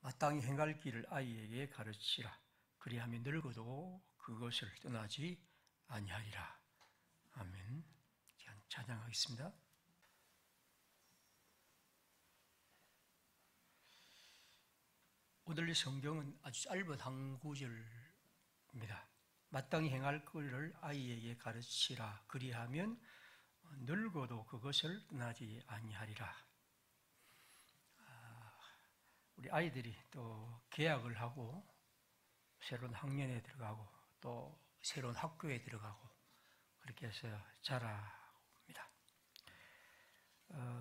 마땅히 행할 길을 아이에게 가르치라. 그리하면 늙어도 그것을 떠나지 아니하리라. 아멘. 찬양하겠습니다. 오늘 이 성경은 아주 짧은 한 구절입니다. 마땅히 행할 길을 아이에게 가르치라. 그리하면 늙어도 그것을 떠나지 아니하리라. 우리 아이들이 또 개학을 하고 새로운 학년에 들어가고 또 새로운 학교에 들어가고 그렇게 해서 자라옵니다.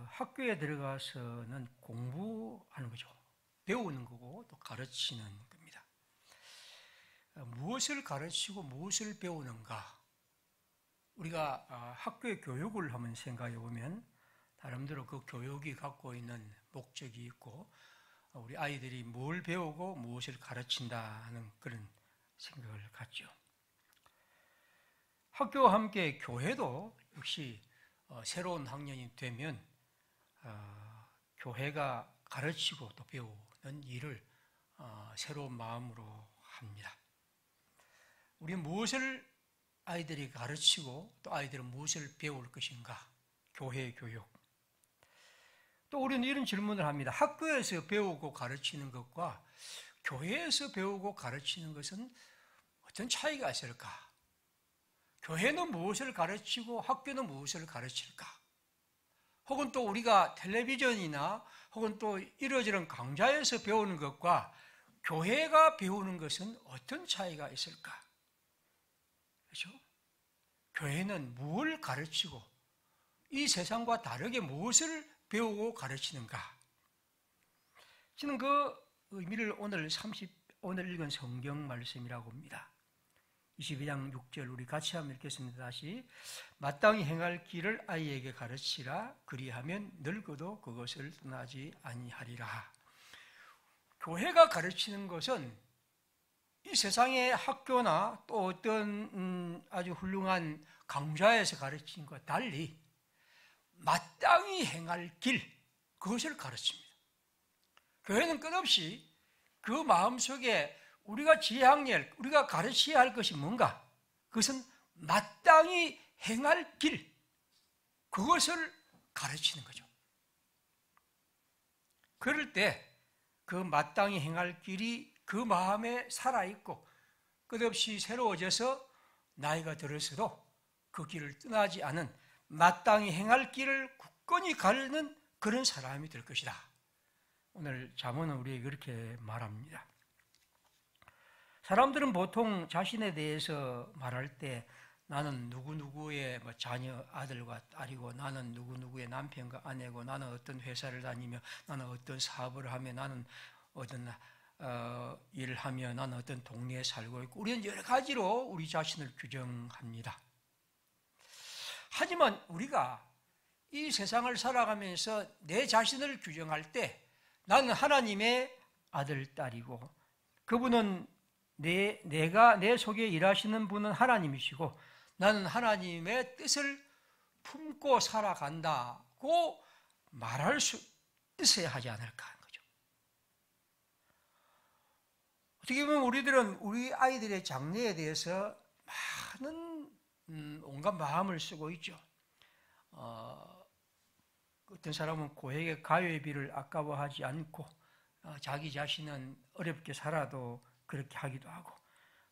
학교에 들어가서는 공부하는 거죠. 배우는 거고 또 가르치는 겁니다. 무엇을 가르치고 무엇을 배우는가? 우리가 학교의 교육을 한번 생각해 보면 나름대로 그 교육이 갖고 있는 목적이 있고 우리 아이들이 뭘 배우고 무엇을 가르친다 하는 그런 생각을 갖죠. 학교와 함께 교회도 역시 새로운 학년이 되면 교회가 가르치고 또 배우는 일을 새로운 마음으로 합니다. 우리는 무엇을 아이들이 가르치고 또 아이들은 무엇을 배울 것인가? 교회 교육. 또 우리는 이런 질문을 합니다. 학교에서 배우고 가르치는 것과 교회에서 배우고 가르치는 것은 어떤 차이가 있을까? 교회는 무엇을 가르치고 학교는 무엇을 가르칠까? 혹은 또 우리가 텔레비전이나 혹은 또 이러저런 강좌에서 배우는 것과 교회가 배우는 것은 어떤 차이가 있을까? 그렇죠? 교회는 무엇을 가르치고 이 세상과 다르게 무엇을 배우고 가르치는가? 저는 그 의미를 오늘 읽은 성경 말씀이라고 봅니다. 22장 6절 우리 같이 한번 읽겠습니다. 다시. 마땅히 행할 길을 아이에게 가르치라. 그리하면 늙어도 그것을 떠나지 아니하리라. 교회가 가르치는 것은 이 세상의 학교나 또 어떤 아주 훌륭한 강좌에서 가르치는 것과 달리 마땅히 행할 길, 그것을 가르칩니다. 교회는 끝없이 그 마음속에 우리가 지향할, 우리가 가르쳐야 할 것이 뭔가? 그것은 마땅히 행할 길, 그것을 가르치는 거죠. 그럴 때 그 마땅히 행할 길이 그 마음에 살아있고 끝없이 새로워져서 나이가 들어서도 그 길을 떠나지 않은 마땅히 행할 길을 굳건히 가르는 그런 사람이 될 것이다. 오늘 잠언은 우리에게 그렇게 말합니다. 사람들은 보통 자신에 대해서 말할 때 나는 누구누구의 자녀 아들과 딸이고 나는 누구누구의 남편과 아내고 나는 어떤 회사를 다니며 나는 어떤 사업을 하며 나는 어떤 일을 하며 나는 어떤 동네에 살고 있고 우리는 여러 가지로 우리 자신을 규정합니다. 하지만 우리가 이 세상을 살아가면서 내 자신을 규정할 때 나는 하나님의 아들, 딸이고 그분은 내가 내 속에 일하시는 분은 하나님이시고 나는 하나님의 뜻을 품고 살아간다고 말할 수 있어야 하지 않을까 하는 거죠. 어떻게 보면 우리들은 우리 아이들의 장래에 대해서 많은 온갖 마음을 쓰고 있죠. 어떤 사람은 고액의 가외비를 아까워하지 않고 자기 자신은 어렵게 살아도 그렇게 하기도 하고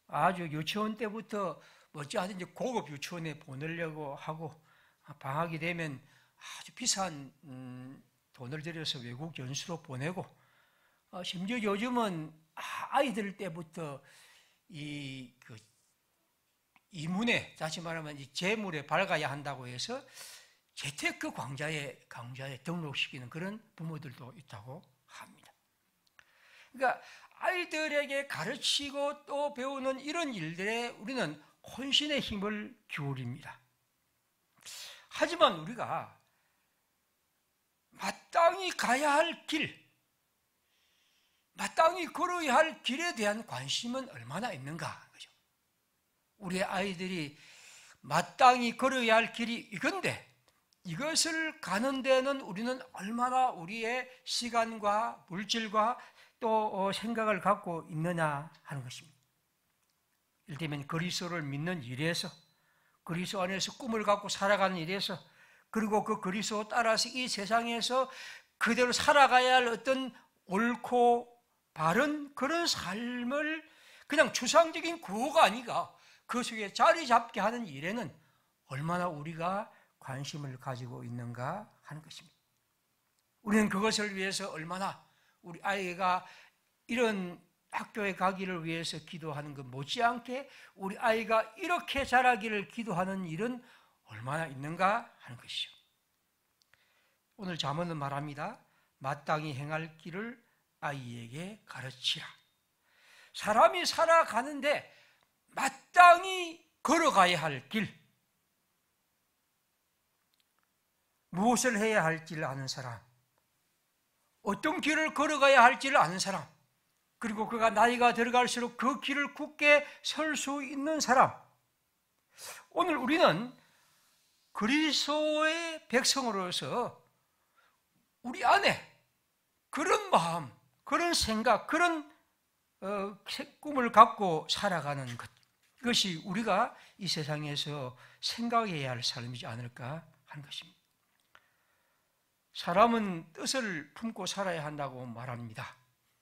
아주 유치원 때부터 어찌하든지 고급 유치원에 보내려고 하고 방학이 되면 아주 비싼 돈을 들여서 외국 연수로 보내고 심지어 요즘은 아이들 때부터 이문에 다시 말하면 이 재물에 밝아야 한다고 해서 재테크 강좌에 등록시키는 그런 부모들도 있다고 합니다. 그러니까 아이들에게 가르치고 또 배우는 이런 일들에 우리는 혼신의 힘을 기울입니다. 하지만 우리가 마땅히 가야 할 길, 마땅히 걸어야 할 길에 대한 관심은 얼마나 있는가? 그죠? 우리 아이들이 마땅히 걸어야 할 길이 이건데 이것을 가는 데는 우리는 얼마나 우리의 시간과 물질과 또 생각을 갖고 있느냐 하는 것입니다. 이를테면 그리스도를 믿는 일에서, 그리스도 안에서 꿈을 갖고 살아가는 일에서, 그리고 그 그리스도 따라서 이 세상에서 그대로 살아가야 할 어떤 옳고 바른 그런 삶을 그냥 추상적인 구호가 아니라 그 속에 자리 잡게 하는 일에는 얼마나 우리가 관심을 가지고 있는가 하는 것입니다. 우리는 그것을 위해서 얼마나 우리 아이가 이런 학교에 가기를 위해서 기도하는 것 못지않게 우리 아이가 이렇게 자라기를 기도하는 일은 얼마나 있는가 하는 것이죠. 오늘 잠언은 말합니다. 마땅히 행할 길을 아이에게 가르치라. 사람이 살아가는데 마땅히 걸어가야 할 길, 무엇을 해야 할지를 아는 사람, 어떤 길을 걸어가야 할지를 아는 사람, 그리고 그가 나이가 들어갈수록 그 길을 굳게 설 수 있는 사람. 오늘 우리는 그리스도의 백성으로서 우리 안에 그런 마음, 그런 생각, 그런 꿈을 갖고 살아가는 것, 그것이 우리가 이 세상에서 생각해야 할 삶이지 않을까 하는 것입니다. 사람은 뜻을 품고 살아야 한다고 말합니다.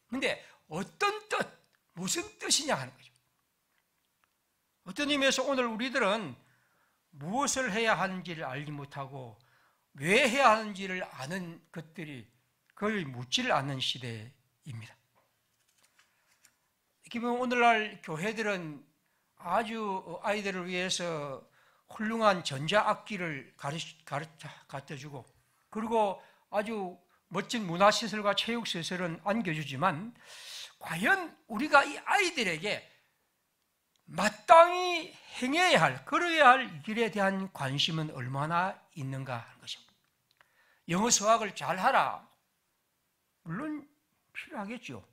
그런데 어떤 뜻, 무슨 뜻이냐 하는 거죠. 어떤 의미에서 오늘 우리들은 무엇을 해야 하는지를 알지 못하고 왜 해야 하는지를 아는 것들이 거의 묻지를 않는 시대입니다. 이렇게 보면 오늘날 교회들은 아주 아이들을 위해서 훌륭한 전자악기를 가르쳐주고, 그리고 아주 멋진 문화시설과 체육시설은 안겨주지만 과연 우리가 이 아이들에게 마땅히 행해야 할, 걸어야 할 길에 대한 관심은 얼마나 있는가 하는 것이죠. 영어 수학을 잘하라, 물론 필요하겠죠.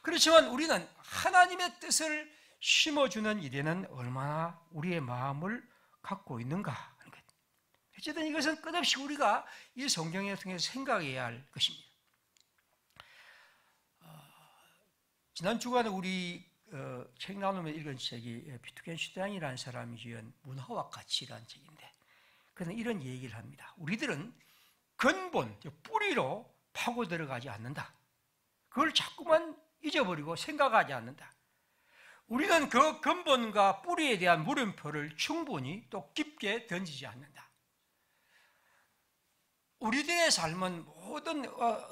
그렇지만 우리는 하나님의 뜻을 심어주는 일에는 얼마나 우리의 마음을 갖고 있는가 하는 것. 어쨌든 이것은 끝없이 우리가 이 성경을 통해서 생각해야 할 것입니다. 지난 주간에 우리 책 나누면 읽은 책이 비트겐슈타인이라는 사람이 지은 문화와 가치라는 책인데, 그는 이런 얘기를 합니다. 우리들은 근본, 뿌리로 파고 들어가지 않는다. 그걸 자꾸만 잊어버리고 생각하지 않는다. 우리는 그 근본과 뿌리에 대한 물음표를 충분히 또 깊게 던지지 않는다. 우리들의 삶은, 모든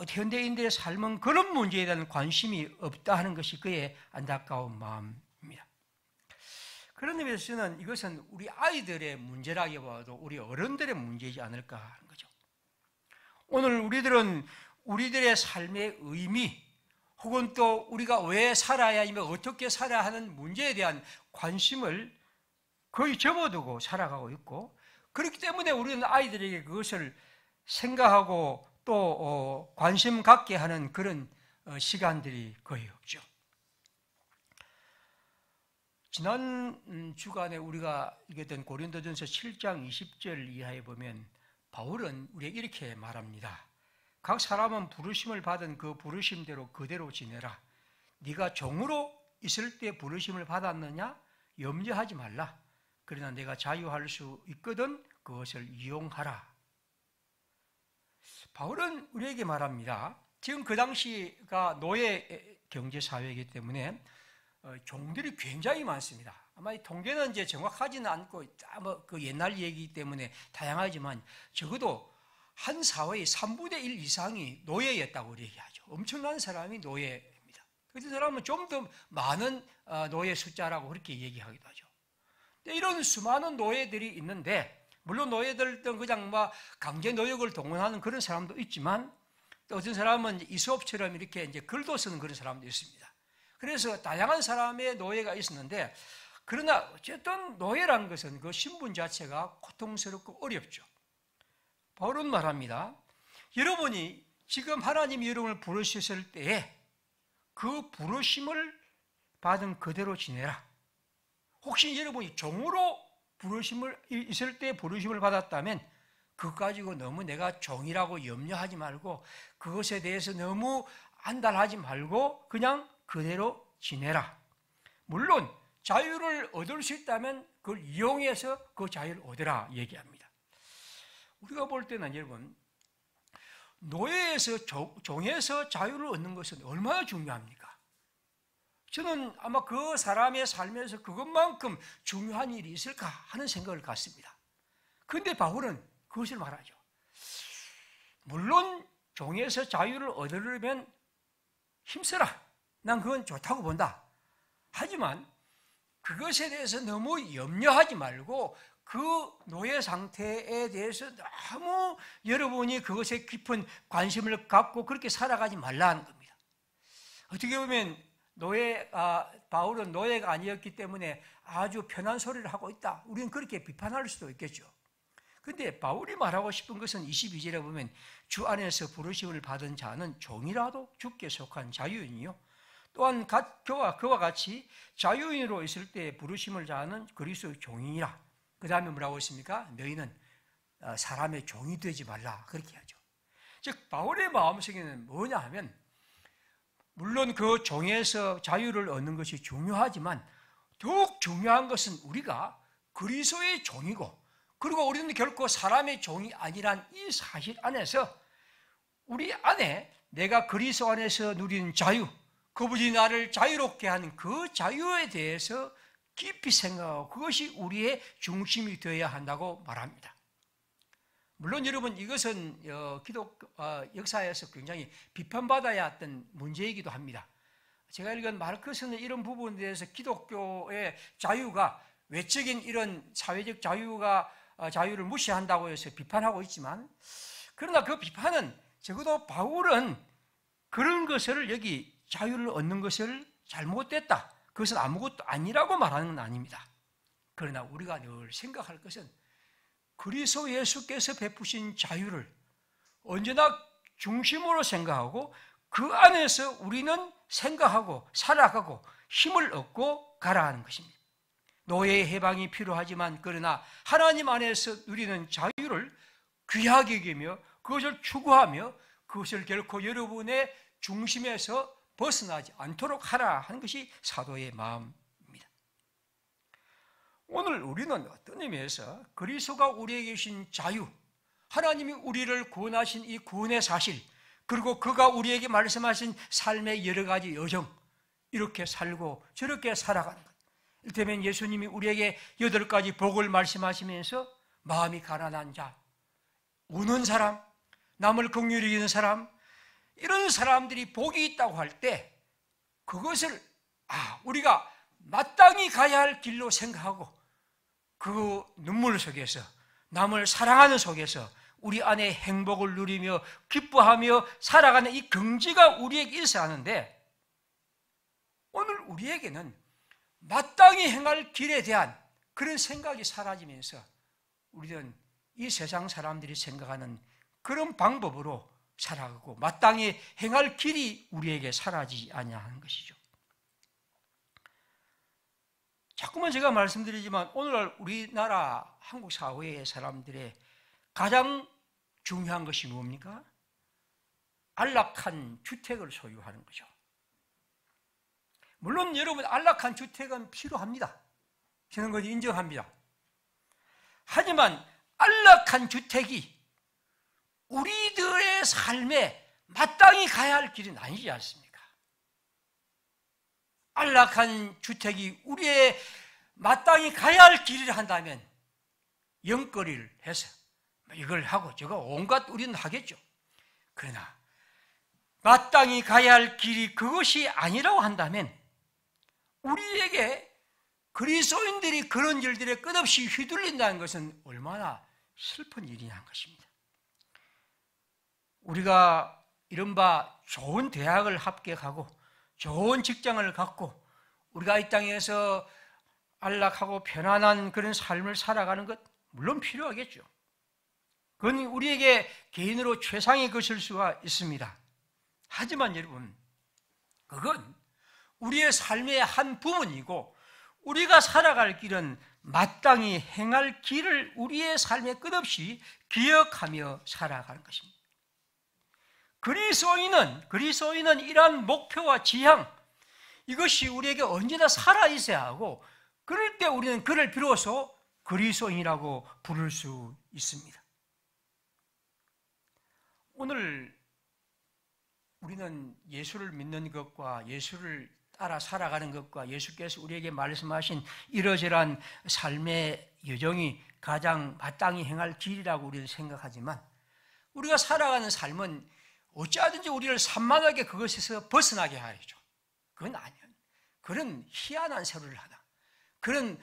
현대인들의 삶은 그런 문제에 대한 관심이 없다 하는 것이 그의 안타까운 마음입니다. 그런 의미에서는 이것은 우리 아이들의 문제라기보다도 우리 어른들의 문제이지 않을까 하는 거죠. 오늘 우리들은 우리들의 삶의 의미, 혹은 또 우리가 왜 살아야 하며 어떻게 살아야 하는 문제에 대한 관심을 거의 접어두고 살아가고 있고, 그렇기 때문에 우리는 아이들에게 그것을 생각하고 또 관심 갖게 하는 그런 시간들이 거의 없죠. 지난 주간에 우리가 읽었던 고린도전서 7장 20절 이하에 보면 바울은 우리에게 이렇게 말합니다. 각 사람은 부르심을 받은 그 부르심대로 그대로 지내라. 네가 종으로 있을 때 부르심을 받았느냐? 염려하지 말라. 그러나 내가 자유할 수 있거든 그것을 이용하라. 바울은 우리에게 말합니다. 지금 그 당시가 노예 경제사회이기 때문에 종들이 굉장히 많습니다. 아마 이 통계는 이제 정확하지는 않고 그 옛날 얘기이기 때문에 다양하지만 적어도 한 사회의 3분의 1 이상이 노예였다고 얘기하죠. 엄청난 사람이 노예입니다. 그 사람은 좀 더 많은 노예 숫자라고 그렇게 얘기하기도 하죠. 이런 수많은 노예들이 있는데, 물론 노예들도 그냥 강제 노역을 동원하는 그런 사람도 있지만, 또 어떤 사람은 이솝처럼 이렇게 이제 글도 쓰는 그런 사람도 있습니다. 그래서 다양한 사람의 노예가 있었는데, 그러나 어쨌든 노예라는 것은 그 신분 자체가 고통스럽고 어렵죠. 바울은 말합니다. 여러분이 지금 하나님이 여러분을 부르셨을 때에 그 부르심을 받은 그대로 지내라. 혹시 여러분이 종으로 부르심을 있을 때 부르심을 받았다면 그것 가지고 너무 내가 종이라고 염려하지 말고 그것에 대해서 너무 안달하지 말고 그냥 그대로 지내라. 물론 자유를 얻을 수 있다면 그걸 이용해서 그 자유를 얻으라 얘기합니다. 우리가 볼 때는 여러분, 노예에서 종에서 자유를 얻는 것은 얼마나 중요합니까? 저는 아마 그 사람의 삶에서 그것만큼 중요한 일이 있을까 하는 생각을 갖습니다. 그런데 바울은 그것을 말하죠. 물론 종에서 자유를 얻으려면 힘써라. 난 그건 좋다고 본다. 하지만 그것에 대해서 너무 염려하지 말고 그 노예 상태에 대해서 너무 여러분이 그것에 깊은 관심을 갖고 그렇게 살아가지 말라는 겁니다. 어떻게 보면 바울은 노예가 아니었기 때문에 아주 편한 소리를 하고 있다. 우리는 그렇게 비판할 수도 있겠죠. 그런데 바울이 말하고 싶은 것은 22절에 보면 주 안에서 부르심을 받은 자는 종이라도 주께 속한 자유인이요. 또한 그와 같이 자유인으로 있을 때 부르심을 자는 그리스도의 종이라. 그 다음에 뭐라고 했습니까? 너희는 사람의 종이 되지 말라. 그렇게 하죠. 즉 바울의 마음속에는 뭐냐 하면 물론 그 종에서 자유를 얻는 것이 중요하지만 더욱 중요한 것은 우리가 그리스도의 종이고 그리고 우리는 결코 사람의 종이 아니란 이 사실 안에서 우리 안에 내가 그리스도 안에서 누리는 자유, 그분이 나를 자유롭게 하는 그 자유에 대해서 깊이 생각하고 그것이 우리의 중심이 되어야 한다고 말합니다. 물론 여러분 이것은 기독 역사에서 굉장히 비판받아야 했던 문제이기도 합니다. 제가 읽은 마르크스는 이런 부분에 대해서 기독교의 자유가 외적인 이런 사회적 자유를 무시한다고 해서 비판하고 있지만 그러나 그 비판은 적어도 바울은 그런 것을 여기 자유를 얻는 것을 잘못됐다. 그것은 아무것도 아니라고 말하는 건 아닙니다. 그러나 우리가 늘 생각할 것은 그리스도 예수께서 베푸신 자유를 언제나 중심으로 생각하고 그 안에서 우리는 생각하고 살아가고 힘을 얻고 가라 하는 것입니다. 노예의 해방이 필요하지만 그러나 하나님 안에서 누리는 자유를 귀하게 여기며 그것을 추구하며 그것을 결코 여러분의 중심에서 벗어나지 않도록 하라 하는 것이 사도의 마음입니다. 오늘 우리는 어떤 의미에서 그리스도가 우리에게 주신 자유, 하나님이 우리를 구원하신 이 구원의 사실, 그리고 그가 우리에게 말씀하신 삶의 여러 가지 여정, 이렇게 살고 저렇게 살아가는 것. 이를테면 예수님이 우리에게 8가지 복을 말씀하시면서 마음이 가난한 자, 우는 사람, 남을 긍휼히 여기는 사람, 이런 사람들이 복이 있다고 할 때 그것을 우리가 마땅히 가야 할 길로 생각하고 그 눈물 속에서 남을 사랑하는 속에서 우리 안에 행복을 누리며 기뻐하며 살아가는 이 긍지가 우리에게 있어야 하는데 오늘 우리에게는 마땅히 행할 길에 대한 그런 생각이 사라지면서 우리는 이 세상 사람들이 생각하는 그런 방법으로 살아가고 마땅히 행할 길이 우리에게 사라지지 아니하는 것이죠. 자꾸만 제가 말씀드리지만 오늘날 우리나라 한국 사회의 사람들의 가장 중요한 것이 뭡니까? 안락한 주택을 소유하는 거죠. 물론 여러분 안락한 주택은 필요합니다. 저는 그걸 인정합니다. 하지만 안락한 주택이 우리들의 삶에 마땅히 가야 할 길은 아니지 않습니까? 안락한 주택이 우리의 마땅히 가야 할 길이라 한다면 영거리를 해서 이걸 하고 저거 온갖 우리는 하겠죠. 그러나 마땅히 가야 할 길이 그것이 아니라고 한다면 우리에게 그리스도인들이 그런 일들에 끝없이 휘둘린다는 것은 얼마나 슬픈 일이냐는 것입니다. 우리가 이른바 좋은 대학을 합격하고 좋은 직장을 갖고 우리가 이 땅에서 안락하고 편안한 그런 삶을 살아가는 것 물론 필요하겠죠. 그건 우리에게 개인으로 최상의 것일 수가 있습니다. 하지만 여러분, 그건 우리의 삶의 한 부분이고 우리가 살아갈 길은 마땅히 행할 길을 우리의 삶에 끝없이 기억하며 살아가는 것입니다. 그리스도인은 이러한 목표와 지향, 이것이 우리에게 언제나 살아있어야 하고, 그럴 때 우리는 그를 비로소 그리스도인이라고 부를 수 있습니다. 오늘 우리는 예수를 믿는 것과 예수를 따라 살아가는 것과 예수께서 우리에게 말씀하신 이러저러한 삶의 여정이 가장 마땅히 행할 길이라고 우리는 생각하지만, 우리가 살아가는 삶은 어찌하든지 우리를 산만하게 그것에서 벗어나게 하죠. 그건 아니에요. 그런 희한한 소리를 하나, 그런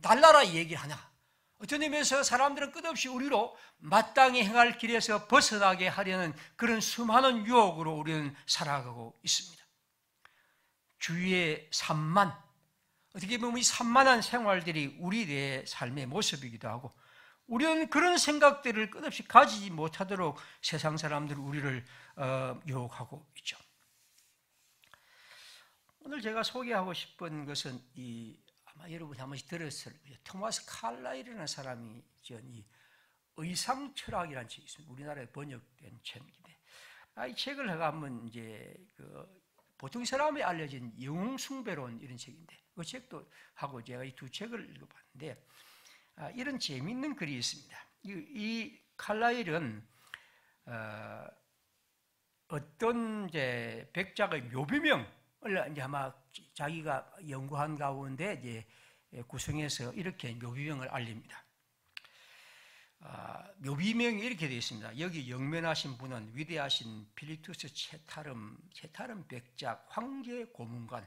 달나라 얘기를 하나, 어떤 의미에서 사람들은 끝없이 우리로 마땅히 행할 길에서 벗어나게 하려는 그런 수많은 유혹으로 우리는 살아가고 있습니다. 주위의 산만, 어떻게 보면 이 산만한 생활들이 우리의 삶의 모습이기도 하고, 우리는 그런 생각들을 끝없이 가지지 못하도록 세상 사람들은 우리를 유혹하고 있죠. 오늘 제가 소개하고 싶은 것은 아마 여러분이 한 번씩 들었을 거예요. 토마스 칼라일이라는 사람이 지은 이 의상 철학이라는 책이 있습니다. 우리나라에 번역된 책인데, 이 책을 제가 한번 보통 사람이 알려진 영웅 숭배론 이런 책인데, 그 책도 하고 제가 이 두 책을 읽어봤는데, 이런 재미있는 글이 있습니다. 이 칼라일은 어떤 이제 백작의 묘비명을 이제 아마 자기가 연구한 가운데 이제 구성해서 이렇게 묘비명을 알립니다. 묘비명이 이렇게 되어 있습니다. 여기 영면하신 분은 위대하신 필리투스 채타름 백작, 황제 고문관,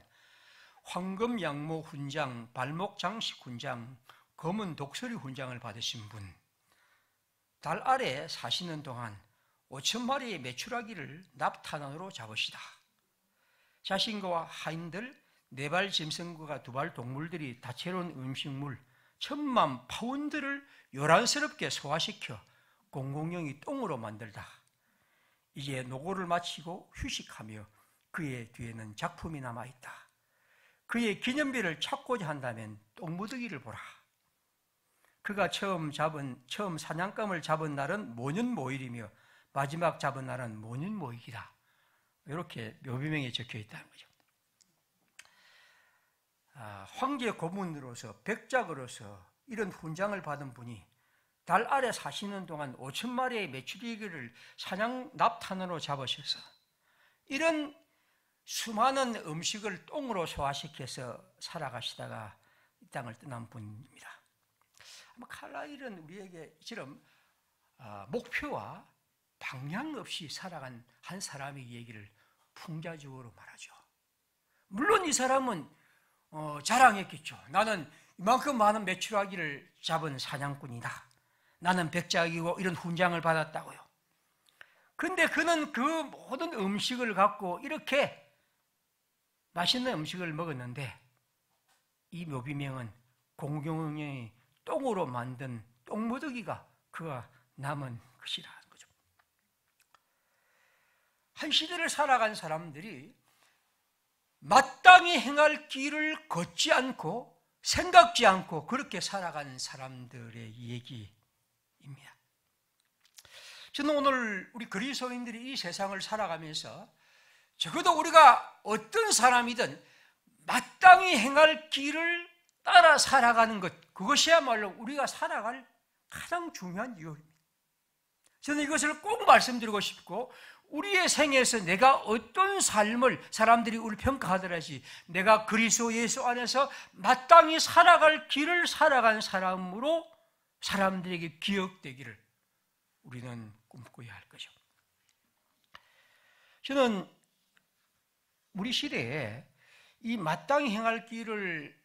황금 양모 훈장, 발목 장식 훈장, 검은 독서리 훈장을 받으신 분, 달 아래 사시는 동안 5,000마리의 메추라기를 납탄원으로 잡으시다. 자신과 하인들, 4발 짐승과 2발 동물들이 다채로운 음식물 1,000만 파운드를 요란스럽게 소화시켜 공공령이 똥으로 만들다. 이제 노고를 마치고 휴식하며 그의 뒤에는 작품이 남아있다. 그의 기념비를 찾고자 한다면 똥무더기를 보라. 그가 처음 사냥감을 잡은 날은 모년모일이며 마지막 잡은 날은 모년모일이다. 이렇게 묘비명에 적혀 있다는 거죠. 황제 고문으로서, 백작으로서 이런 훈장을 받은 분이 달 아래 사시는 동안 5,000마리의 메추리기를 사냥 납탄으로 잡으셔서 이런 수많은 음식을 똥으로 소화시켜서 살아가시다가 이 땅을 떠난 분입니다. 아마 칼라일은 우리에게 이처럼 목표와 방향 없이 살아간 한 사람의 얘기를 풍자적으로 말하죠. 물론 이 사람은 자랑했겠죠. 나는 이만큼 많은 메추라기를 잡은 사냥꾼이다. 나는 백작이고 이런 훈장을 받았다고요. 그런데 그는 그 모든 음식을 갖고 이렇게 맛있는 음식을 먹었는데, 이 묘비명은 공공령이 똥으로 만든 똥무더기가 그가 남은 것이라는 거죠. 한 시대를 살아간 사람들이 마땅히 행할 길을 걷지 않고 생각지 않고 그렇게 살아간 사람들의 얘기입니다. 저는 오늘 우리 그리스도인들이 이 세상을 살아가면서 적어도 우리가 어떤 사람이든 마땅히 행할 길을 따라 살아가는 것, 그것이야말로 우리가 살아갈 가장 중요한 이유입니다. 저는 이것을 꼭 말씀드리고 싶고, 우리의 생에서 내가 어떤 삶을 사람들이 우리를 평가하더라지 내가 그리스도 예수 안에서 마땅히 살아갈 길을 살아간 사람으로 사람들에게 기억되기를 우리는 꿈꿔야 할 거죠. 저는 우리 시대에 이 마땅히 행할 길을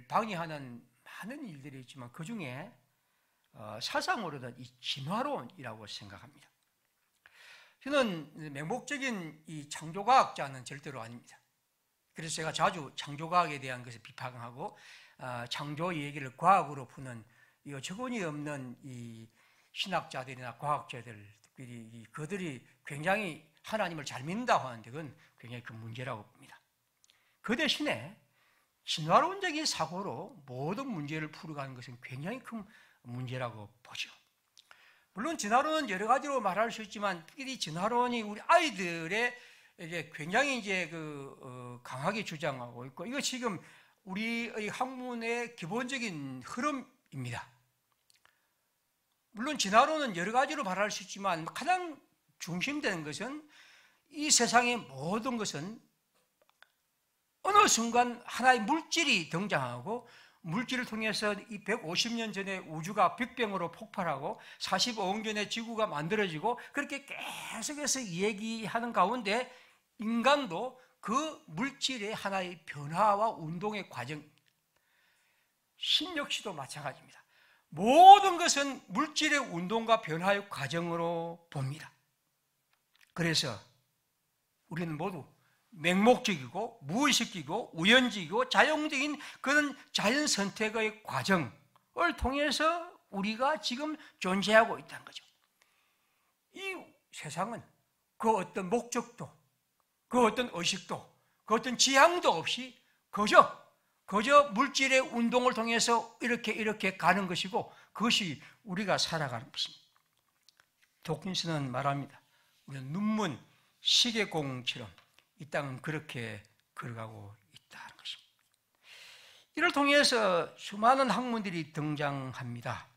방해하는 많은 일들이 있지만 그 중에 사상으로는 이 진화론이라고 생각합니다. 저는 맹목적인 이 창조과학자는 절대로 아닙니다. 그래서 제가 자주 창조과학에 대한 것을 비판하고 창조 얘기를 과학으로 푸는 이 어처구니 없는 이 신학자들이나 과학자들이 그들이 굉장히 하나님을 잘 믿는다고 하는데 그건 굉장히 큰 문제라고 봅니다. 그 대신에 진화론적인 사고로 모든 문제를 풀어가는 것은 굉장히 큰 문제라고 보죠. 물론 진화론은 여러 가지로 말할 수 있지만 이 진화론이 우리 아이들의 이제 굉장히 이제 강하게 주장하고 있고, 이거 지금 우리의 학문의 기본적인 흐름입니다. 물론 진화론은 여러 가지로 말할 수 있지만 가장 중심되는 것은 이 세상의 모든 것은 어느 순간 하나의 물질이 등장하고, 물질을 통해서 이 150년 전에 우주가 빅뱅으로 폭발하고 45억 년에 지구가 만들어지고, 그렇게 계속해서 얘기하는 가운데 인간도 그 물질의 하나의 변화와 운동의 과정, 신 역시도 마찬가지입니다. 모든 것은 물질의 운동과 변화의 과정으로 봅니다. 그래서 우리는 모두 맹목적이고 무의식이고 우연적이고 자연적인 그런 자연 선택의 과정을 통해서 우리가 지금 존재하고 있다는 거죠. 이 세상은 그 어떤 목적도, 그 어떤 의식도, 그 어떤 지향도 없이 그저 물질의 운동을 통해서 이렇게 가는 것이고, 그것이 우리가 살아가는 것입니다. 도킨스는 말합니다. 우리는 눈먼 시계공처럼 이 땅은 그렇게 걸어가고 있다는 것입니다. 이를 통해서 수많은 학문들이 등장합니다.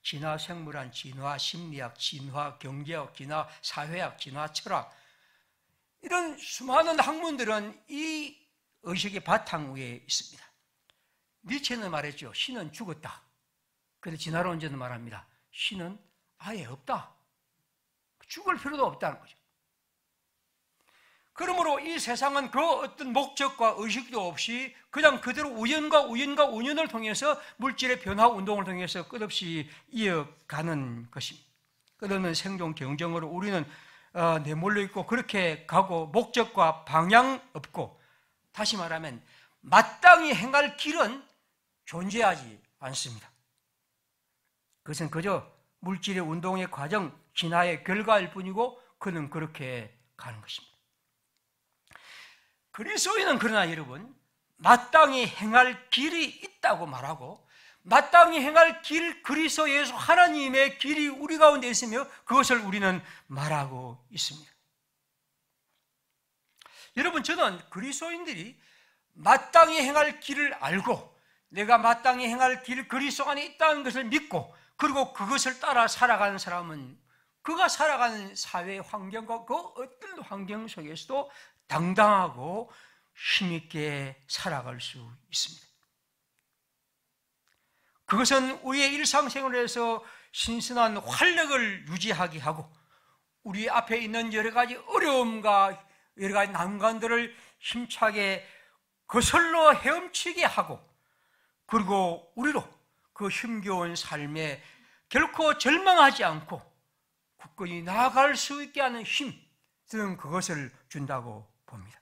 진화 생물학, 진화 심리학, 진화 경제학, 진화 사회학, 진화 철학, 이런 수많은 학문들은 이 의식의 바탕 위에 있습니다. 니체는 말했죠. 신은 죽었다. 그런데 진화론자는 말합니다. 신은 아예 없다. 죽을 필요도 없다는 거죠. 그러므로 이 세상은 그 어떤 목적과 의식도 없이 그냥 그대로 우연을 통해서 물질의 변화 운동을 통해서 끝없이 이어가는 것입니다. 끝없는 생존 경쟁으로 우리는 내몰려 있고, 그렇게 가고 목적과 방향 없고, 다시 말하면 마땅히 행할 길은 존재하지 않습니다. 그것은 그저 물질의 운동의 과정, 진화의 결과일 뿐이고, 그는 그렇게 가는 것입니다. 그리스도인은 그러나 여러분, 마땅히 행할 길이 있다고 말하고, 마땅히 행할 길, 그리스도 예수 하나님의 길이 우리 가운데 있으며 그것을 우리는 말하고 있습니다. 여러분, 저는 그리스도인들이 마땅히 행할 길을 알고 내가 마땅히 행할 길 그리스도 안에 있다는 것을 믿고, 그리고 그것을 따라 살아가는 사람은 그가 살아가는 사회 환경과 그 어떤 환경 속에서도 당당하고 힘있게 살아갈 수 있습니다. 그것은 우리의 일상생활에서 신선한 활력을 유지하게 하고, 우리 앞에 있는 여러 가지 어려움과 여러 가지 난관들을 힘차게 거슬러 헤엄치게 하고, 그리고 우리로 그 힘겨운 삶에 결코 절망하지 않고 굳건히 나아갈 수 있게 하는 힘, 저는 그것을 준다고 봅니다.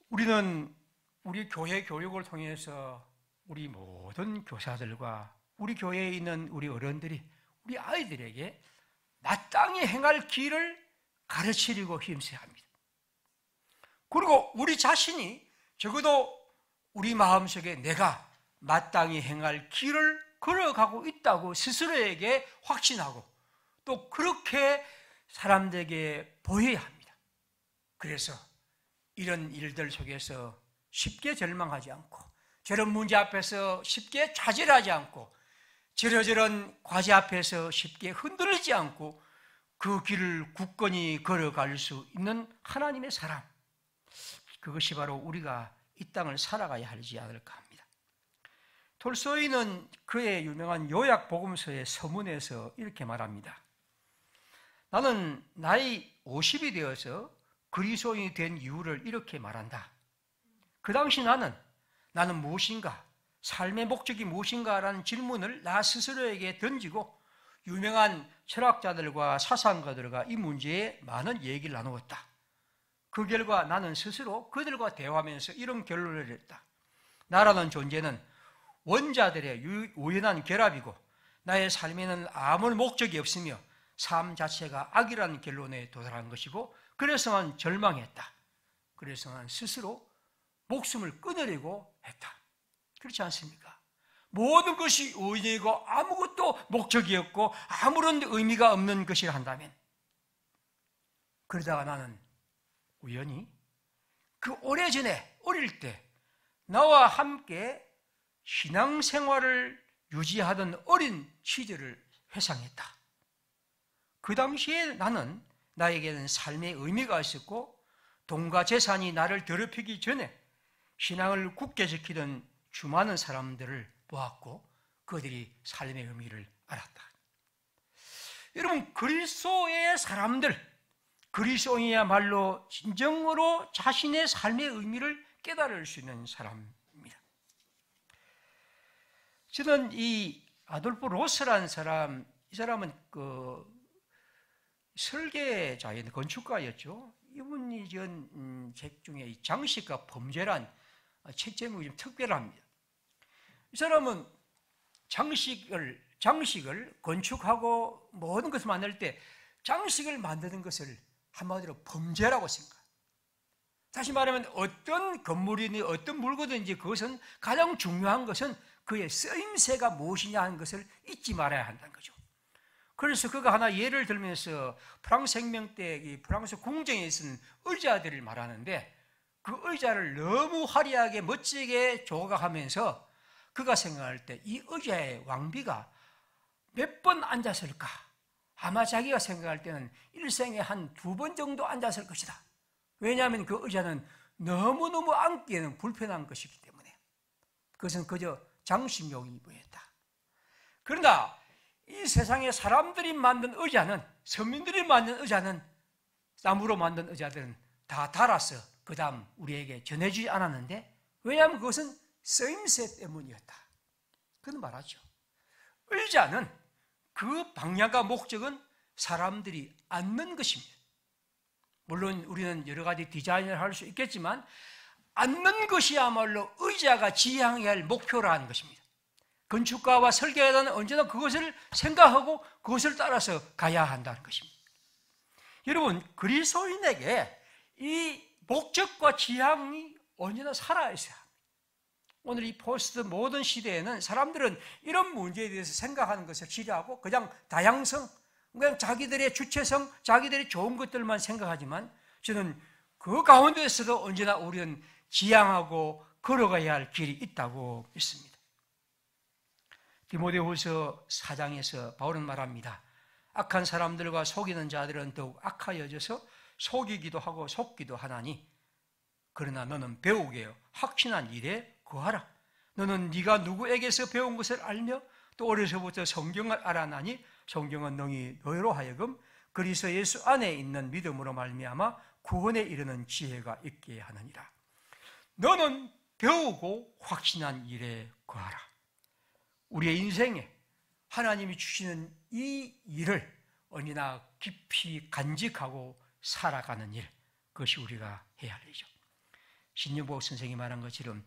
우리는 우리 교회 교육을 통해서 우리 모든 교사들과 우리 교회에 있는 우리 어른들이 우리 아이들에게 마땅히 행할 길을 가르치려고 힘써야 합니다. 그리고 우리 자신이 적어도 우리 마음속에 내가 마땅히 행할 길을 걸어가고 있다고 스스로에게 확신하고, 또 그렇게 사람들에게 보여야 합니다. 그래서 이런 일들 속에서 쉽게 절망하지 않고, 저런 문제 앞에서 쉽게 좌절하지 않고, 저런 과제 앞에서 쉽게 흔들리지 않고 그 길을 굳건히 걸어갈 수 있는 하나님의 사람, 그것이 바로 우리가 이 땅을 살아가야 하지 않을까 합니다. 톨스토이는 그의 유명한 요약 복음서의 서문에서 이렇게 말합니다. 나는 나이 50이 되어서 그리스도인이 된 이유를 이렇게 말한다. 그 당시 나는 무엇인가, 삶의 목적이 무엇인가라는 질문을 나 스스로에게 던지고, 유명한 철학자들과 사상가들과 이 문제에 많은 얘기를 나누었다. 그 결과 나는 스스로 그들과 대화하면서 이런 결론을 내렸다. 나라는 존재는 원자들의 우연한 결합이고, 나의 삶에는 아무런 목적이 없으며 삶 자체가 악이라는 결론에 도달한 것이고, 그래서 난 절망했다. 그래서 난 스스로 목숨을 끊으려고 했다. 그렇지 않습니까? 모든 것이 우연이고 아무것도 목적이 없고 아무런 의미가 없는 것이라 한다면, 그러다가 나는 우연히 그 오래전에 어릴 때 나와 함께 신앙생활을 유지하던 어린 시절을 회상했다. 그 당시에 나에게는 삶의 의미가 있었고 돈과 재산이 나를 더럽히기 전에 신앙을 굳게 지키던 수많은 사람들을 보았고 그들이 삶의 의미를 알았다. 여러분, 그리스도의 사람들, 그리스도인이야말로 진정으로 자신의 삶의 의미를 깨달을 수 있는 사람입니다. 저는 이 아돌프 로스라는 사람, 이 사람은 설계자였는데 건축가였죠. 이분이 지은 책 중에 장식과 범죄란 책 제목이 좀 특별합니다. 이 사람은 장식을 건축하고 모든 것을 만들 때 장식을 만드는 것을 한마디로 범죄라고 생각합니다. 다시 말하면 어떤 건물이니 어떤 물건이든지 그것은 가장 중요한 것은 그의 쓰임새가 무엇이냐 하는 것을 잊지 말아야 한다는 거죠. 그래서 그가 하나 예를 들면서 프랑스 혁명 때 프랑스 궁정에 있는 의자들을 말하는데, 그 의자를 너무 화려하게 멋지게 조각하면서 그가 생각할 때 이 의자의 왕비가 몇 번 앉았을까? 아마 자기가 생각할 때는 일생에 한 2번 정도 앉았을 것이다. 왜냐하면 그 의자는 너무너무 앉기에는 불편한 것이기 때문에. 그것은 그저 장식용이었다. 그러나 이 세상에 사람들이 만든 의자는, 서민들이 만든 의자는, 나무로 만든 의자들은 다 달아서 그 다음 우리에게 전해주지 않았는데, 왜냐하면 그것은 쓰임새 때문이었다. 그건 말하죠. 의자는 그 방향과 목적은 사람들이 앉는 것입니다. 물론 우리는 여러 가지 디자인을 할 수 있겠지만 앉는 것이야말로 의자가 지향해야 할 목표라는 것입니다. 건축가와 설계자는 언제나 그것을 생각하고 그것을 따라서 가야 한다는 것입니다. 여러분, 그리스도인에게 이 목적과 지향이 언제나 살아있어야 합니다. 오늘 이 포스트 모던 시대에는 사람들은 이런 문제에 대해서 생각하는 것을 싫어하고 그냥 다양성, 그냥 자기들의 주체성, 자기들의 좋은 것들만 생각하지만, 저는 그 가운데서도 언제나 우리는 지향하고 걸어가야 할 길이 있다고 믿습니다. 디모데후서 4장에서 바울은 말합니다. 악한 사람들과 속이는 자들은 더욱 악하여져서 속이기도 하고 속기도 하나니, 그러나 너는 배우게 확신한 일에 거하라. 너는 네가 누구에게서 배운 것을 알며 또 어려서부터 성경을 알아나니 성경은 능히 너희로 하여금 그리스도 예수 안에 있는 믿음으로 말미암아 구원에 이르는 지혜가 있게 하느니라. 너는 배우고 확신한 일에 거하라. 우리의 인생에 하나님이 주시는 이 일을 언제나 깊이 간직하고 살아가는 일, 그것이 우리가 해야 할 일이죠. 신윤복 선생이 말한 것처럼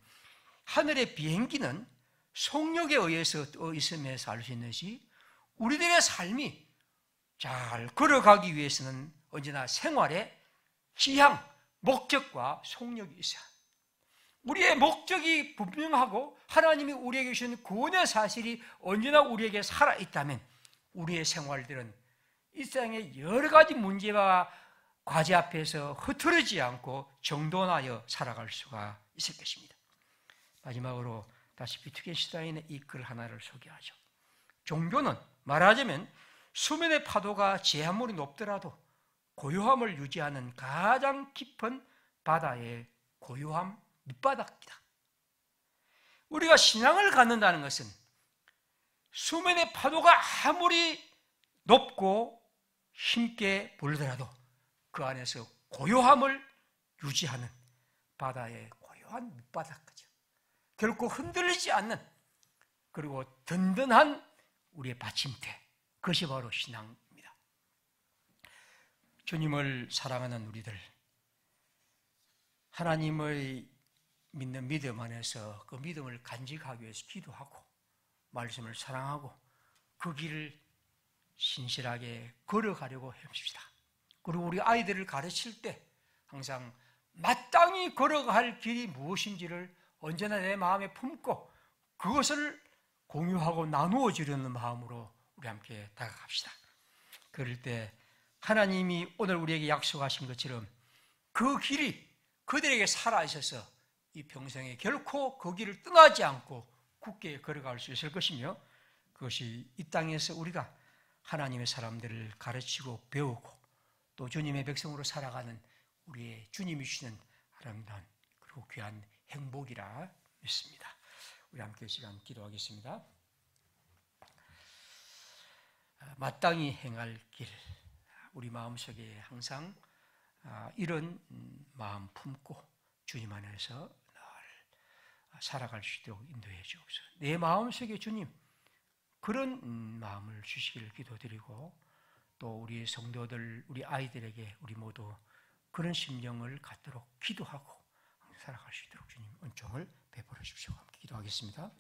하늘의 비행기는 속력에 의해서 떠 있음에서 알 수 있듯이 우리들의 삶이 잘 걸어가기 위해서는 언제나 생활의 지향, 목적과 속력이 있어야 합니다. 우리의 목적이 분명하고 하나님이 우리에게 주신 구원의 사실이 언제나 우리에게 살아있다면 우리의 생활들은 이 세상의 여러 가지 문제와 과제 앞에서 흐트러지지 않고 정돈하여 살아갈 수가 있을 것입니다. 마지막으로 다시 비트겐슈타인의 이 글 하나를 소개하죠. 종교는 말하자면 수면의 파도가 제 아무리 높더라도 고요함을 유지하는 가장 깊은 바다의 고요함 밑바닥이다. 우리가 신앙을 갖는다는 것은 수면의 파도가 아무리 높고 힘있게 불더라도 그 안에서 고요함을 유지하는 바다의 고요한 밑바닥이죠. 결코 흔들리지 않는, 그리고 든든한 우리의 받침대, 그것이 바로 신앙입니다. 주님을 사랑하는 우리들, 하나님의 믿는 믿음 안에서 그 믿음을 간직하기 위해서 기도하고 말씀을 사랑하고 그 길을 신실하게 걸어가려고 해봅시다. 그리고 우리 아이들을 가르칠 때 항상 마땅히 걸어갈 길이 무엇인지를 언제나 내 마음에 품고 그것을 공유하고 나누어 주려는 마음으로 우리 함께 다가갑시다. 그럴 때 하나님이 오늘 우리에게 약속하신 것처럼 그 길이 그들에게 살아 있어서 이 평생에 결코 그 길을 떠나지 않고 굳게 걸어갈 수 있을 것이며, 그것이 이 땅에서 우리가 하나님의 사람들을 가르치고 배우고 또 주님의 백성으로 살아가는 우리의 주님이 주시는 아름다운 그리고 귀한 행복이라 믿습니다. 우리 함께 시간 기도하겠습니다. 마땅히 행할 길, 우리 마음속에 항상 이런 마음 품고 주님 안에서 늘 살아갈 수 있도록 인도해 주옵소서. 내 마음속에 주님 그런 마음을 주시기를 기도드리고, 또 우리 성도들, 우리 아이들에게 우리 모두 그런 심령을 갖도록 기도하고 살아갈 수 있도록 주님 은총을 베풀어 주십시오. 함께 기도하겠습니다.